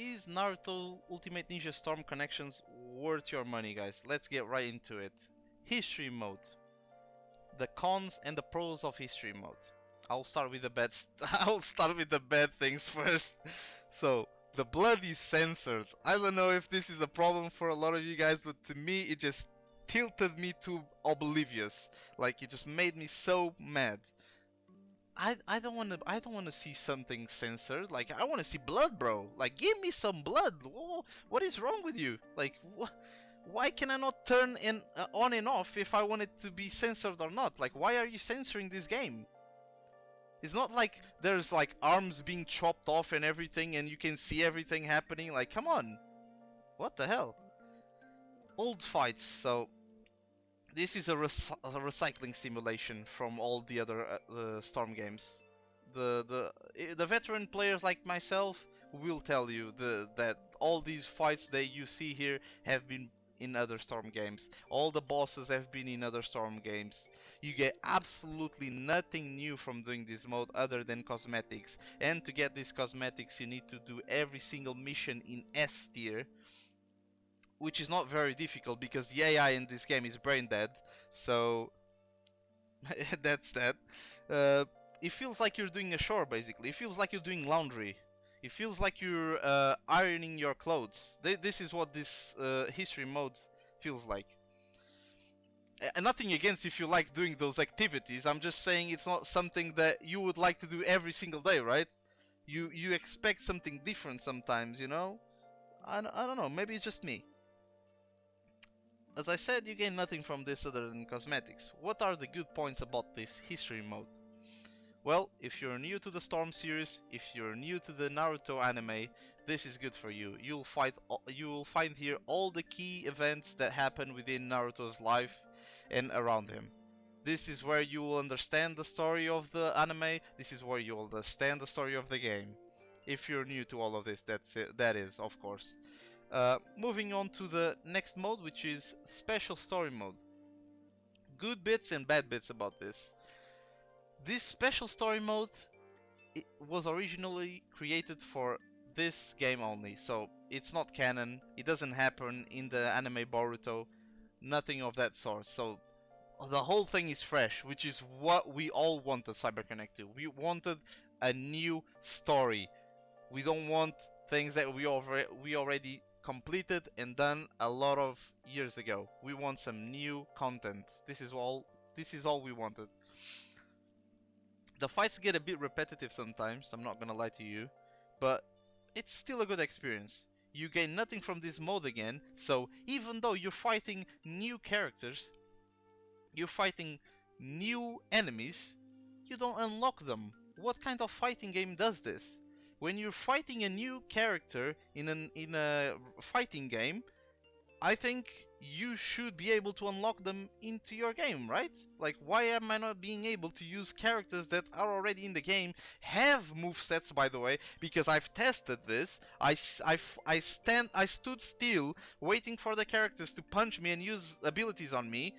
Is Naruto Ultimate Ninja Storm Connections worth your money, guys? Let's get right into it. History mode. The cons and the pros of history mode. I'll start with the bad. I'll start with the bad things first. So the blood is censored. I don't know if this is a problem for a lot of you guys, but to me it just tilted me to oblivious. Like it just made me so mad. I don't want to see something censored. Like I want to see blood, bro. Like give me some blood. Whoa, what is wrong with you? Like why can I not turn on and off if I want it to be censored or not? Like why are you censoring this game? It's not like there's like arms being chopped off and everything and you can see everything happening. Like come on. What the hell? Old fights. So this is a recycling simulation from all the other Storm games. The veteran players like myself will tell you that all these fights that you see here have been in other Storm games. All the bosses have been in other Storm games. You get absolutely nothing new from doing this mode other than cosmetics. And to get these cosmetics you need to do every single mission in S tier, which is not very difficult because the AI in this game is brain dead, so that's that. It feels like you're doing a chore basically. It feels like you're doing laundry. It feels like you're ironing your clothes. This is what this history mode feels like. And nothing against if you like doing those activities, I'm just saying it's not something that you would like to do every single day, right? You expect something different sometimes, you know? I don't know, maybe it's just me. As I said, you gain nothing from this other than cosmetics. What are the good points about this history mode? Well, if you're new to the Storm series, if you're new to the Naruto anime, this is good for you. You will find here all the key events that happen within Naruto's life and around him. This is where you will understand the story of the anime. This is where you will understand the story of the game. If you're new to all of this, that is, of course. Moving on to the next mode, which is special story mode. Good bits and bad bits about this. This special story mode was originally created for this game only, so it's not canon, it doesn't happen in the anime Boruto, nothing of that sort. So the whole thing is fresh, which is what we all wanted CyberConnect to. We wanted a new story. We don't want things that we already completed and done a lot of years ago. We want some new content. This is all we wanted. The fights get a bit repetitive sometimes, I'm not gonna lie to you, but it's still a good experience. You gain nothing from this mode again, so even though you're fighting new characters, you're fighting new enemies, you don't unlock them. What kind of fighting game does this? When you're fighting a new character in a fighting game, I think you should be able to unlock them into your game, right? Like, why am I not being able to use characters that are already in the game, have movesets, by the way, because I've tested this. I stood still, waiting for the characters to punch me and use abilities on me,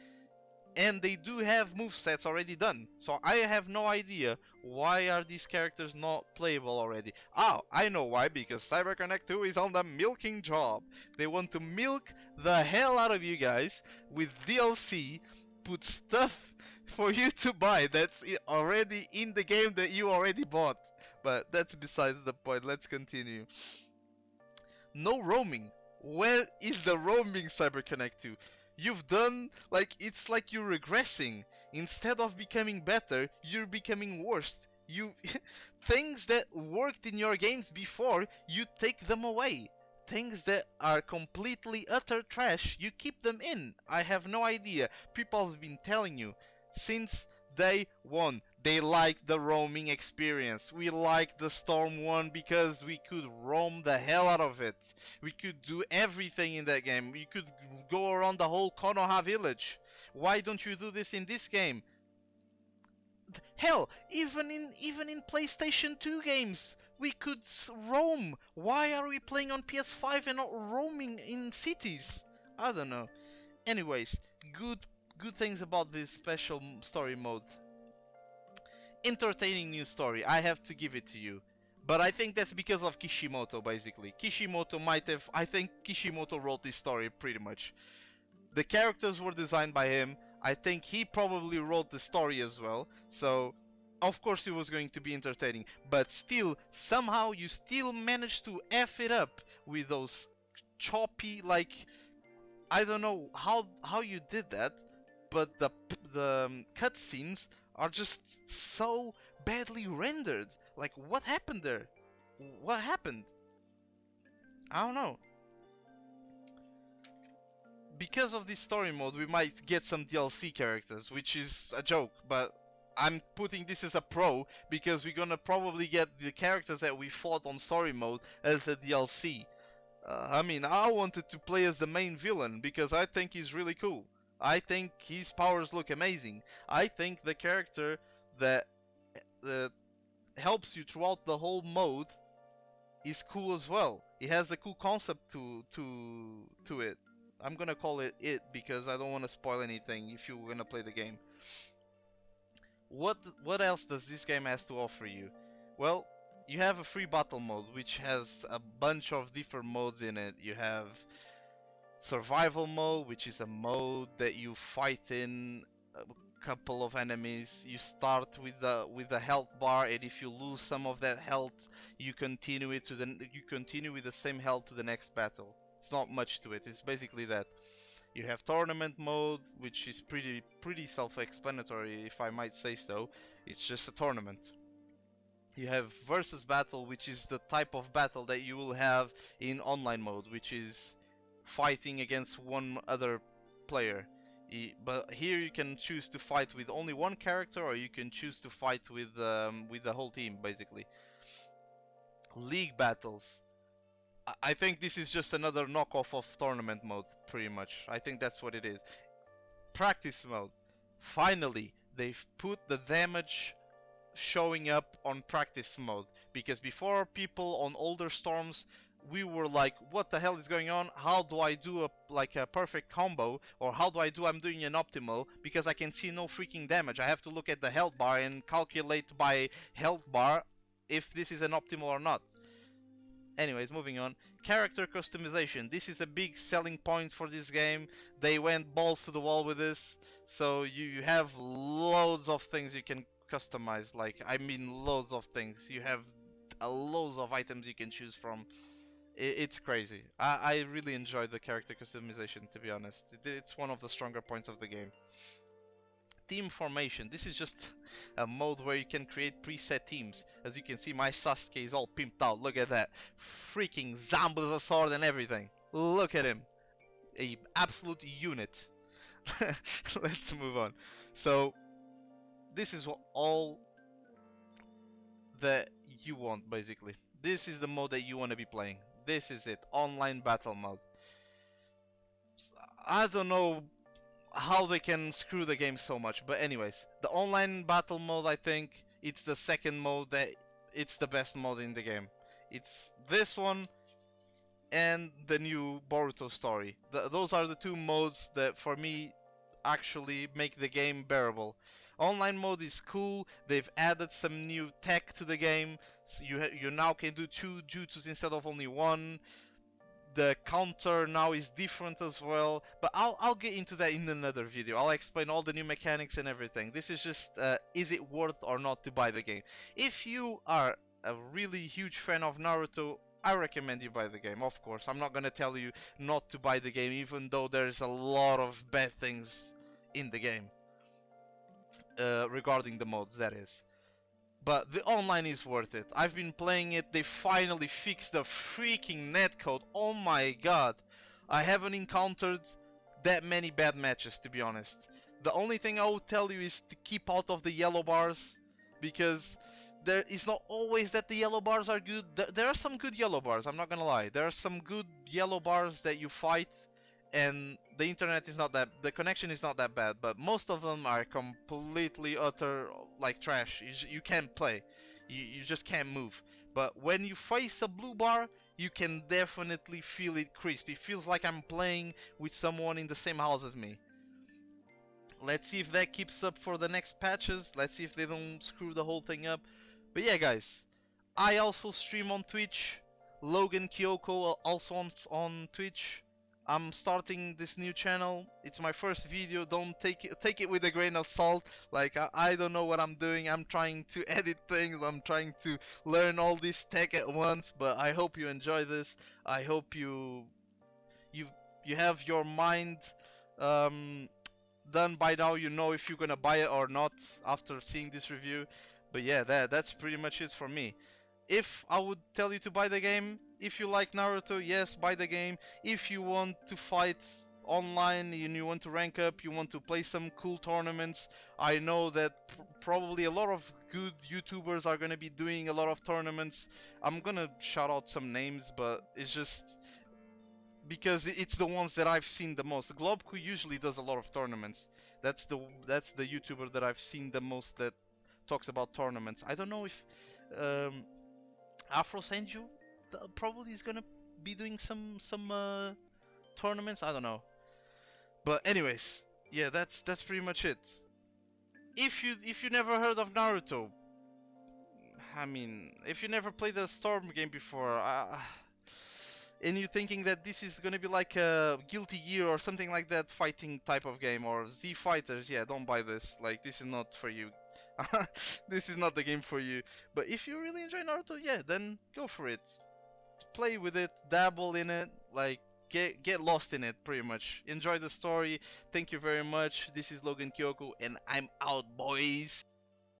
and they do have movesets already done. So I have no idea why are these characters not playable already. Oh, I know why, because CyberConnect 2 is on the milking job. They want to milk the hell out of you guys with DLC, put stuff for you to buy that's already in the game that you already bought. But that's besides the point, let's continue. No roaming. Where is the roaming, CyberConnect 2? You've done, like, it's like you're regressing. Instead of becoming better, you're becoming worse. Things that worked in your games before, you take them away. Things that are completely utter trash, you keep them in. I have no idea. People have been telling you since day one. They liked the roaming experience. We liked the Storm 1 because we could roam the hell out of it. We could do everything in that game. We could go around the whole Konoha village. Why don't you do this in this game? Hell, even in PlayStation 2 games, we could roam. Why are we playing on PS5 and not roaming in cities? I don't know. Anyways, good things about this special story mode. Entertaining new story, I have to give it to you. But I think that's because of Kishimoto, basically. I think Kishimoto wrote this story pretty much. The characters were designed by him. I think he probably wrote the story as well. So, of course, it was going to be entertaining. But still, somehow you still managed to F it up with those choppy, like, I don't know how you did that, but the cutscenes are just so badly rendered. Like, what happened there? What happened? I don't know. Because of this story mode, we might get some DLC characters, which is a joke, but I'm putting this as a pro because we're gonna probably get the characters that we fought on story mode as a DLC. I mean, I wanted to play as the main villain because I think he's really cool. I think his powers look amazing. I think the character that uh, helps you throughout the whole mode is cool as well. It has a cool concept to it. I'm gonna call it because I don't want to spoil anything if you're gonna play the game. What else does this game has to offer you? Well, you have a free battle mode which has a bunch of different modes in it. You have survival mode, which is a mode that you fight in a couple of enemies. You start with the health bar, and if you lose some of that health, you continue with the same health to the next battle. It's not much to it. It's basically that. You have tournament mode, which is pretty self-explanatory, if I might say so. It's just a tournament. You have versus battle, which is the type of battle that you will have in online mode, which is fighting against one other player. But here you can choose to fight with only one character, or you can choose to fight with the whole team, basically. League battles. I think this is just another knockoff of tournament mode, pretty much. I think that's what it is. Practice mode. Finally, they've put the damage showing up on practice mode, because before, people on older storms, we were like, what the hell is going on? How do I do a perfect combo, or how do I'm doing an optimal, because I can see no freaking damage. I have to look at the health bar and calculate by health bar if this is an optimal or not. Anyways, moving on. Character customization. This is a big selling point for this game. They went balls to the wall with this. So you have loads of things you can customize. Like, I mean loads of things. You have loads of items you can choose from. It's crazy. I really enjoy the character customization, to be honest. It's one of the stronger points of the game. Team formation. This is just a mode where you can create preset teams. As you can see, my Sasuke is all pimped out. Look at that. Freaking Zambuza sword and everything. Look at him. A absolute unit. Let's move on. So, this is all that you want, basically. This is the mode that you want to be playing. This is it. Online battle mode. I don't know how they can screw the game so much. But anyways, the online battle mode, I think it's the second mode that it's the best mode in the game. It's this one and the new Boruto story. Those are the two modes that for me actually make the game bearable. Online mode is cool. They've added some new tech to the game. So you now can do two jutsus instead of only one. The counter now is different as well, but I'll get into that in another video. I'll explain all the new mechanics and everything. This is just is it worth or not to buy the game. If you are a really huge fan of Naruto, I recommend you buy the game. Of course, I'm not gonna tell you not to buy the game, even though there's a lot of bad things in the game regarding the modes, that is. But the online is worth it. I've been playing it. They finally fixed the freaking netcode. Oh my god. I haven't encountered that many bad matches, to be honest. The only thing I would tell you is to keep out of the yellow bars, because there is not always that the yellow bars are good. There are some good yellow bars, I'm not gonna lie. There are some good yellow bars that you fight, and the internet is not that, the connection is not that bad, but most of them are completely utter like trash. You can't play, you just can't move. But when you face a blue bar, you can definitely feel it crisp. It feels like I'm playing with someone in the same house as me. Let's see if that keeps up for the next patches. Let's see if they don't screw the whole thing up. But yeah, guys, I also stream on Twitch. Logan Kyoko also on Twitch. I'm starting this new channel. It's my first video. Don't take it with a grain of salt. Like I don't know what I'm doing. I'm trying to edit things. I'm trying to learn all this tech at once. But I hope you enjoy this. I hope you you have your mind um, done by now. You know if you're gonna buy it or not after seeing this review. But yeah, that's pretty much it for me. If I would tell you to buy the game, if you like Naruto, yes, buy the game. If you want to fight online and you want to rank up, you want to play some cool tournaments, I know that probably a lot of good YouTubers are going to be doing a lot of tournaments. I'm going to shout out some names, but it's just because it's the ones that I've seen the most. Globku usually does a lot of tournaments. That's the YouTuber that I've seen the most that talks about tournaments. I don't know if um, Afro Senju probably is gonna be doing some tournaments. I don't know, but anyways, yeah, that's pretty much it. If you never heard of Naruto, I mean, if you never played the Storm game before, and you're thinking that this is gonna be like a Guilty Gear or something like that fighting type of game or Z Fighters, yeah, don't buy this. Like this is not for you. This is not the game for you. But if you really enjoy Naruto, yeah, then go for it. Play with it, dabble in it, like get lost in it pretty much. Enjoy the story. Thank you very much. This is Logan Kyoko and I'm out, boys.